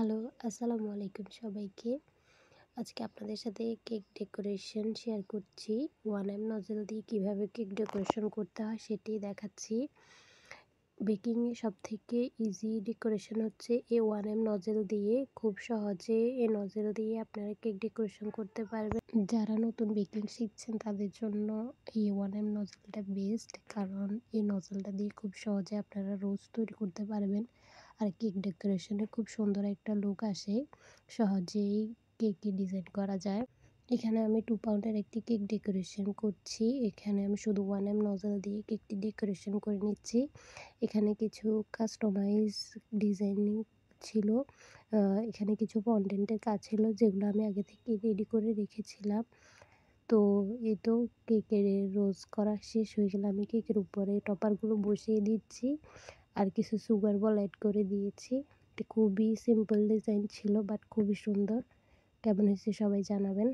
Hello, আসসালামু আলাইকুম সবাইকে। আজকে আপনাদের সাথে কেক ডেকোরেশন শেয়ার করছি। 1M নজল দিয়ে কিভাবে কেক ডেকোরেশন করতে হয় সেটি দেখাচ্ছি। বেকিংয়ে সবথেকে ইজি ডেকোরেশন হচ্ছে এই 1M নজল দিয়ে। খুব সহজে এই নজল দিয়ে আপনারা কেক ডেকোরেশন করতে পারবেন। যারা নতুন বেকিং শিখছেন তাদের জন্য এই 1M নজলটা বেস্ট, কারণ এই নজলটা দিয়ে খুব সহজে আপনারা রোজ তৈরি করতে পারবেন। আর কেক ডেকোরেশনে খুব সুন্দর একটা লুক আসে, সহজেই কেকে ডিজাইন করা যায়। এখানে আমি 2 পাউন্ডের একটি কেক ডেকোরেশন করছি। এখানে আমি শুধু 1M নজল দিয়ে কেকটি ডেকোরেশন করে নিচ্ছি। এখানে কিছু কাস্টমাইজ ডিজাইনিং ছিল। এখানে কিছু ফন্ডেন্টের কাজ ছিল যেগুলো আমি আগে থেকে রেডি করে রেখেছিলাম। তো এই তো কেকের রোজ করা শেষ হয়ে গেলে আমি কেকের উপরে টপারগুলো বসিয়ে দিচ্ছি। আর কিছু সুগার বল এড করে দিয়েছি। এটা খুবই সিম্পল ডিজাইন ছিল, বাট খুবই সুন্দর। কেমন হয়েছে সবাই জানাবেন।